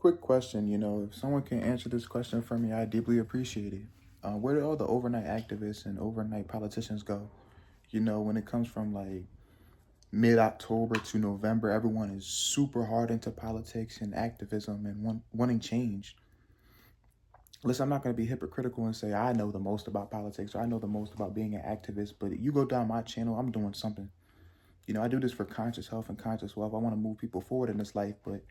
Quick question, if someone can answer this question for me, I deeply appreciate it. Where did all the overnight activists and overnight politicians go? When it comes from like mid-October to November, everyone is super hard into politics and activism and wanting change. Listen, I'm not going to be hypocritical and say I know the most about politics or I know the most about being an activist, but you go down my channel, I'm doing something. I do this for conscious health and conscious wealth. I want to move people forward in this life, but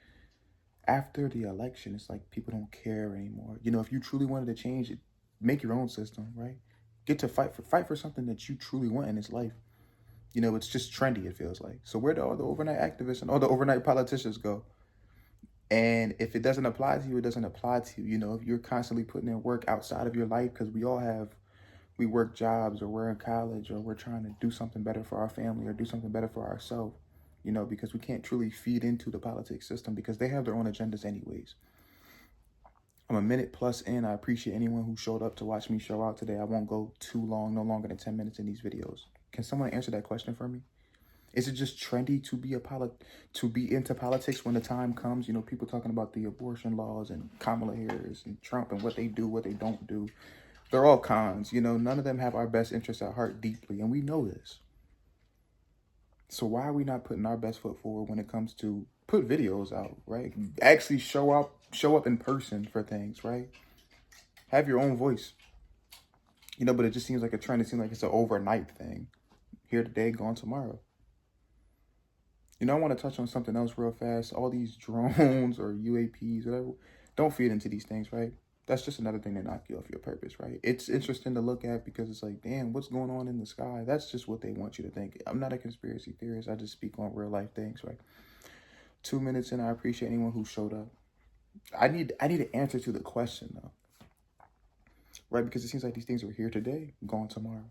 after the election, it's like people don't care anymore. If you truly wanted to change it, make your own system, right? Get to fight for something that you truly want in this life. It's just trendy, it feels like. So where do all the overnight activists and all the overnight politicians go? And if it doesn't apply to you, it doesn't apply to you. If you're constantly putting in work outside of your life, because we work jobs or we're in college or we're trying to do something better for our family or do something better for ourselves, because we can't truly feed into the politics system because they have their own agendas anyways. I'm a minute plus in. I appreciate anyone who showed up to watch me show out today. I won't go too long, no longer than 10 minutes in these videos. Can someone answer that question for me? Is it just trendy to be into politics when the time comes? People talking about the abortion laws and Kamala Harris and Trump and what they do, what they don't do. They're all cons. None of them have our best interests at heart deeply, and we know this. So why are we not putting our best foot forward when it comes to put videos out, right? Actually show up in person for things, right? Have your own voice. But it just seems like a trend. It seems like it's an overnight thing. Here today, gone tomorrow. I want to touch on something else real fast. All these drones or UAPs, whatever, don't feed into these things, right? That's just another thing to knock you off your purpose, right? It's interesting to look at because it's like, damn, what's going on in the sky? That's just what they want you to think. I'm not a conspiracy theorist. I just speak on real life things, right? 2 minutes in, I appreciate anyone who showed up. I need an answer to the question, though, right? Because it seems like these things are here today, gone tomorrow.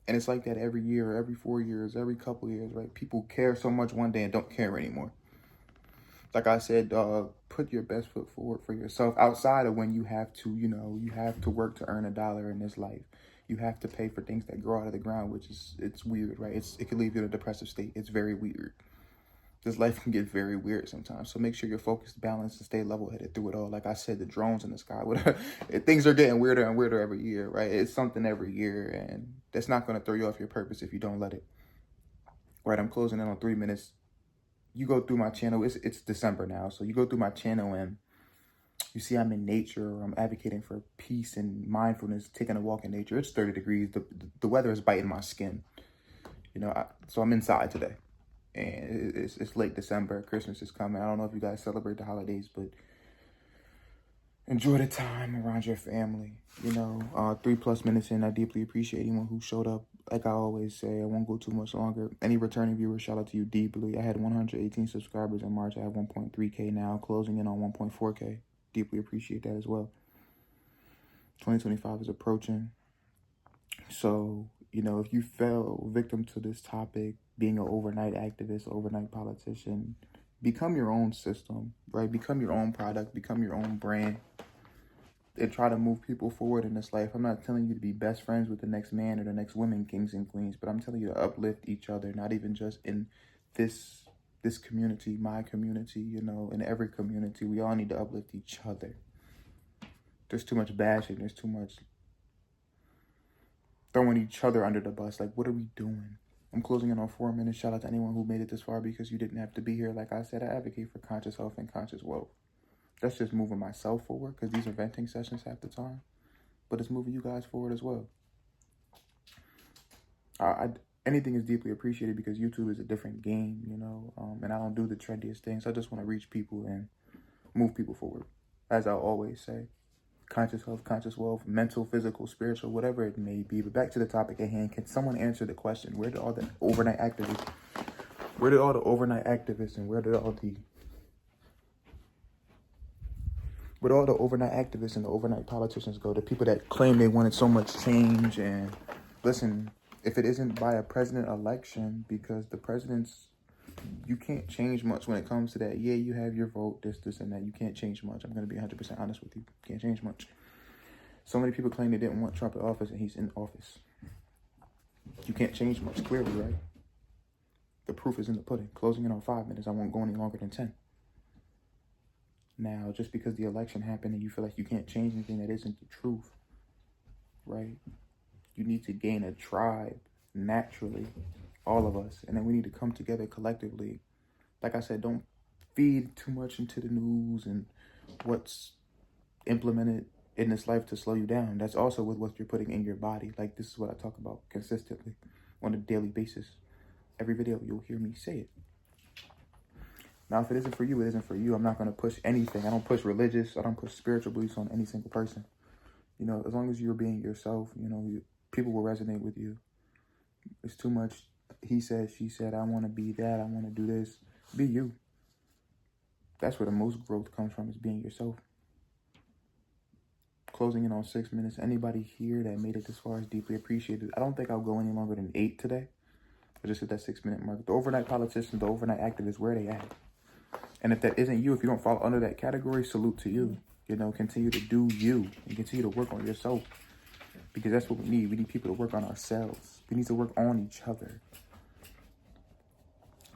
And it's like that every year, every 4 years, every couple years, right? People care so much one day and don't care anymore. Like I said, put your best foot forward for yourself outside of when you have to, you have to work to earn $1 in this life. You have to pay for things that grow out of the ground, which it's weird, right? It can leave you in a depressive state. It's very weird. This life can get very weird sometimes. So make sure you're focused, balanced, and stay level-headed through it all. Like I said, the drones in the sky, whatever, things are getting weirder and weirder every year, right? It's something every year, and that's not going to throw you off your purpose if you don't let it. Right, I'm closing in on 3 minutes. You go through my channel. It's December now, so you go through my channel and you see I'm in nature, or I'm advocating for peace and mindfulness, taking a walk in nature. It's 30 degrees. The weather is biting my skin. So I'm inside today. And it's late December. Christmas is coming. I don't know if you guys celebrate the holidays, but enjoy the time around your family. 3+ minutes in, I deeply appreciate anyone who showed up. Like I always say, I won't go too much longer. Any returning viewers, shout out to you deeply. I had 118 subscribers in March. I have 1.3K now, closing in on 1.4K. Deeply appreciate that as well. 2025 is approaching. So, if you fell victim to this topic, being an overnight activist, overnight politician, become your own system, right? Become your own product, become your own brand, and try to move people forward in this life. I'm not telling you to be best friends with the next man or the next women, kings and queens, but I'm telling you to uplift each other, not even just in this community, my community, in every community. We all need to uplift each other. There's too much bashing. There's too much throwing each other under the bus. Like, what are we doing? I'm closing in on 4 minutes. Shout out to anyone who made it this far because you didn't have to be here. Like I said, I advocate for conscious health and conscious wealth. That's just moving myself forward because these are venting sessions half the time. But it's moving you guys forward as well. Anything is deeply appreciated because YouTube is a different game, and I don't do the trendiest things. I just want to reach people and move people forward. As I always say, conscious health, conscious wealth, mental, physical, spiritual, whatever it may be. But back to the topic at hand. Can someone answer the question? Where did all the overnight activists and where did all the overnight activists and the overnight politicians go? The people that claim they wanted so much change. And listen, if it isn't by a president election, because you can't change much when it comes to that. Yeah, you have your vote, this, and that. You can't change much. I'm going to be 100% honest with you. Can't change much. So many people claim they didn't want Trump in office, and he's in office. You can't change much, clearly, right? The proof is in the pudding. Closing in on 5 minutes. I won't go any longer than 10. Now, just because the election happened and you feel like you can't change anything, that isn't the truth, right? You need to gain a tribe naturally, all of us, and then we need to come together collectively. Like I said, don't feed too much into the news and what's implemented in this life to slow you down. That's also with what you're putting in your body. Like, this is what I talk about consistently on a daily basis. Every video, you'll hear me say it. Now, if it isn't for you, it isn't for you. I'm not going to push anything. I don't push religious. I don't push spiritual beliefs on any single person. You know, as long as you're being yourself, you know, people will resonate with you. It's too much he said, she said, I want to be that, I want to do this. Be you. That's where the most growth comes from, is being yourself. Closing in on 6 minutes. Anybody here that made it this far is deeply appreciated. I don't think I'll go any longer than 8 today. I just hit that 6 minute mark. The overnight politicians, the overnight activists, where are they at? And if that isn't you, if you don't fall under that category, salute to you. You know, continue to do you and continue to work on yourself, because that's what we need. We need people to work on ourselves. We need to work on each other.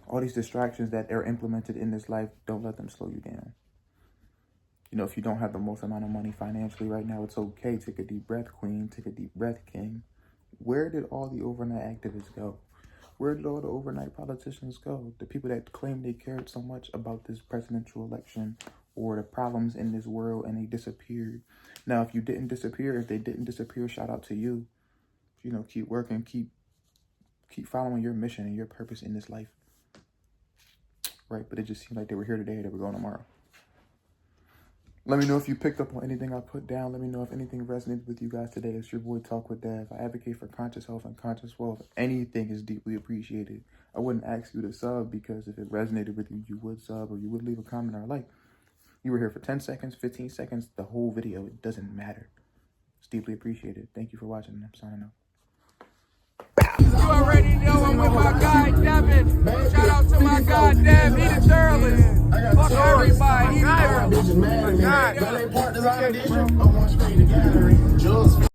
All these distractions that are implemented in this life, don't let them slow you down. You know, if you don't have the most amount of money financially right now, it's okay. Take a deep breath, queen. Take a deep breath, king. Where did all the overnight activists go? Where did all the overnight politicians go? The people that claimed they cared so much about this presidential election or the problems in this world, and they disappeared. Now, if you didn't disappear, if they didn't disappear, shout out to you. You know, keep working, keep following your mission and your purpose in this life. Right? But it just seemed like they were here today, they were going tomorrow. Let me know if you picked up on anything I put down. Let me know if anything resonated with you guys today. It's your boy Talk with Dev. I advocate for conscious health and conscious wealth. Anything is deeply appreciated. I wouldn't ask you to sub, because if it resonated with you, you would sub, or you would leave a comment or a like. You were here for 10 seconds, 15 seconds, the whole video. It doesn't matter. It's deeply appreciated. Thank you for watching. I'm signing out. You already know I'm with my guy Devin. Shout out to my guy Dev. He the journalist. Fuck everybody. He the journalist.